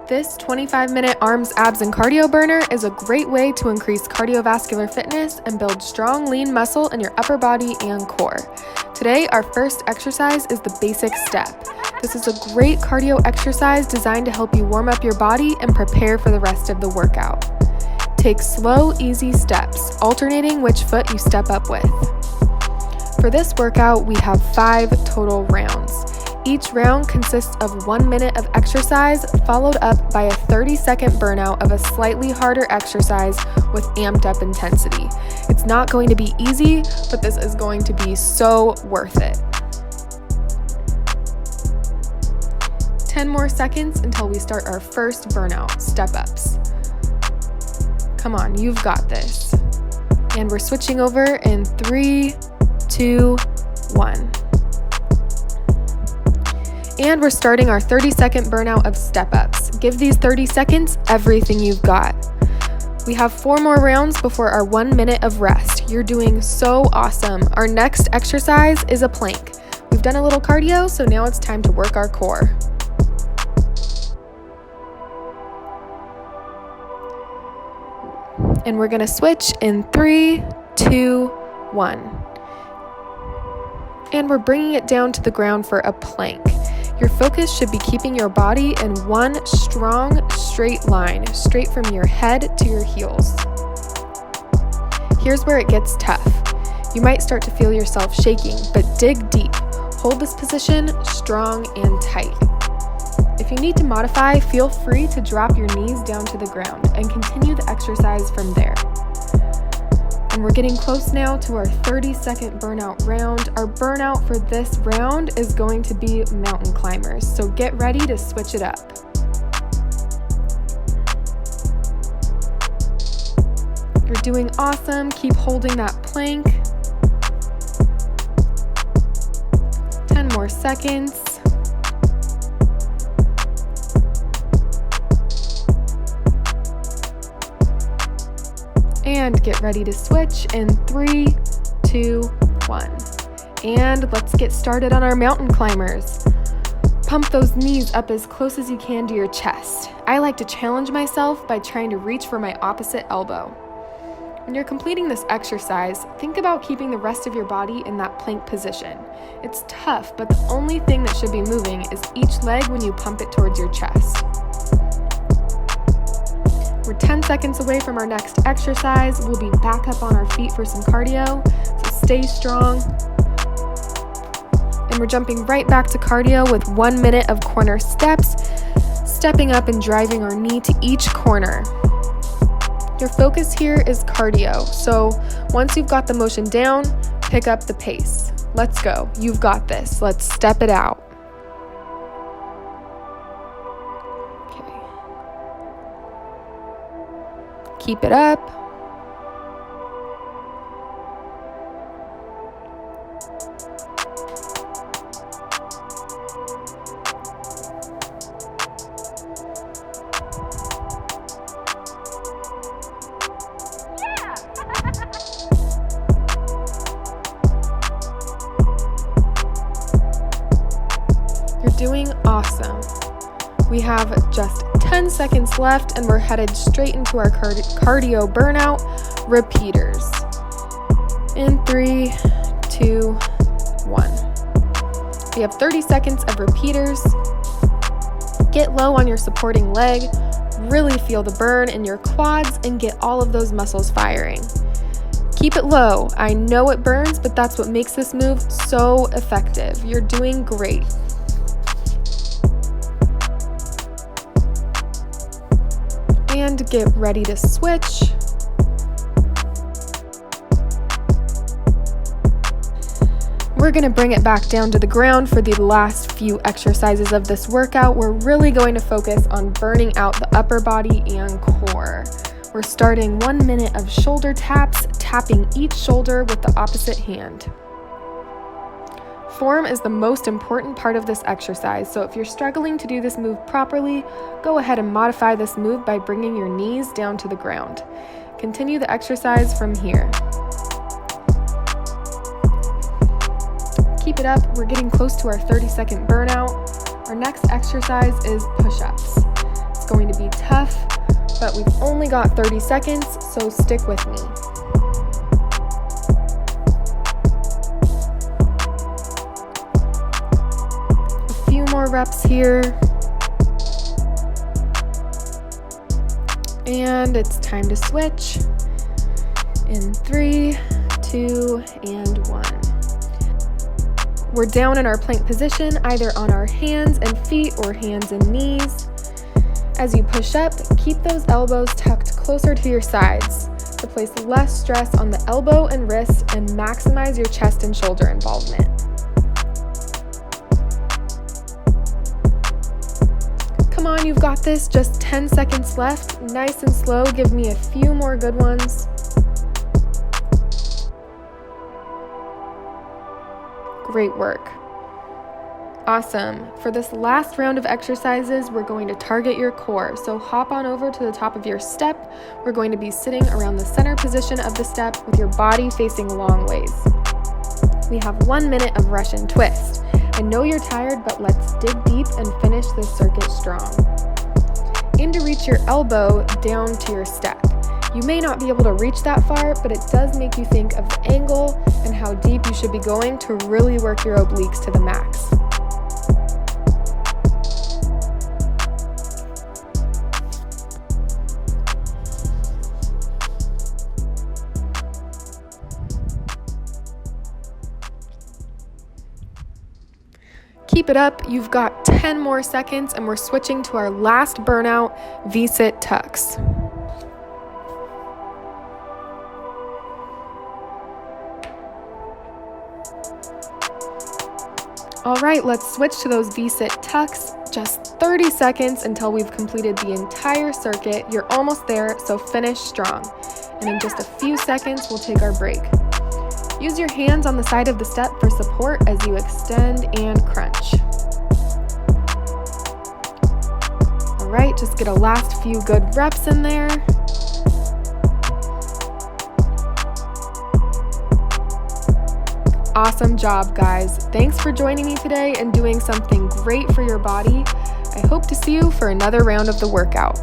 This 25-minute arms, abs, and cardio burner is a great way to increase cardiovascular fitness and build strong, lean muscle in your upper body and core. Today, our first exercise is the basic step. This is a great cardio exercise designed to help you warm up your body and prepare for the rest of the workout. Take slow, easy steps, alternating which foot you step up with. For this workout, we have 5 total rounds. Each round consists of 1 minute of exercise, followed up by a 30-second burnout of a slightly harder exercise with amped up intensity. It's not going to be easy, but this is going to be so worth it. 10 more seconds until we start our first burnout, step-ups. Come on, you've got this. And we're switching over in 3, 2, 1. And we're starting our 30-second burnout of step-ups. Give these 30 seconds everything you've got. We have 4 more rounds before our 1 minute of rest. You're doing so awesome. Our next exercise is a plank. We've done a little cardio, so now it's time to work our core. And we're gonna switch in 3, 2, 1. And we're bringing it down to the ground for a plank. Your focus should be keeping your body in one strong, straight line, straight from your head to your heels. Here's where it gets tough. You might start to feel yourself shaking, but dig deep. Hold this position strong and tight. If you need to modify, feel free to drop your knees down to the ground and continue the exercise from there. And we're getting close now to our 30-second burnout round. Our burnout for this round is going to be mountain climbers, so get ready to switch it up. You're doing awesome. Keep holding that plank. 10 more seconds. And get ready to switch in 3, 2, 1. And let's get started on our mountain climbers. Pump those knees up as close as you can to your chest. I like to challenge myself by trying to reach for my opposite elbow. When you're completing this exercise, think about keeping the rest of your body in that plank position. It's tough, but the only thing that should be moving is each leg when you pump it towards your chest. We're 10 seconds away from our next exercise. We'll be back up on our feet for some cardio, so stay strong. And we're jumping right back to cardio with 1 minute of corner steps, stepping up and driving our knee to each corner. Your focus here is cardio, so once you've got the motion down, pick up the pace. Let's go. You've got this. Let's step it out. Keep it up. Yeah. You're doing awesome. We have just 10 seconds left and we're headed straight into our cardio burnout repeaters. In 3, 2, 1. We have 30 seconds of repeaters. Get low on your supporting leg. Really feel the burn in your quads and get all of those muscles firing. Keep it low. I know it burns, but that's what makes this move so effective. You're doing great. And get ready to switch. We're going to bring it back down to the ground for the last few exercises of this workout. We're really going to focus on burning out the upper body and core. We're starting 1 minute of shoulder taps, tapping each shoulder with the opposite hand. Form is the most important part of this exercise, so if you're struggling to do this move properly, go ahead and modify this move by bringing your knees down to the ground. Continue the exercise from here. Keep it up. We're getting close to our 30-second burnout. Our next exercise is push-ups. It's going to be tough, but we've only got 30 seconds, so stick with me. A few more reps here. And it's time to switch in 3, 2, and 1. We're down in our plank position, either on our hands and feet or hands and knees. As you push up, keep those elbows tucked closer to your sides to place less stress on the elbow and wrist and maximize your chest and shoulder involvement. Come on, you've got this. Just 10 seconds left. Nice and slow. Give me a few more good ones. Great work. Awesome. For this last round of exercises, we're going to target your core. So hop on over to the top of your step. We're going to be sitting around the center position of the step with your body facing long ways. We have 1 minute of Russian twist. I know you're tired, but let's dig deep and finish this circuit strong. Aim to reach your elbow down to your step. You may not be able to reach that far, but it does make you think of the angle and how deep you should be going to really work your obliques to the max. Keep it up. You've got 10 more seconds, and we're switching to our last burnout, V-sit tucks. All right, let's switch to those V-sit tucks. Just 30 seconds until we've completed the entire circuit. You're almost there, so finish strong. And in just a few seconds, we'll take our break. Use your hands on the side of the step for support as you extend and crunch. All right, just get a last few good reps in there. Awesome job, guys. Thanks for joining me today and doing something great for your body. I hope to see you for another round of the workout.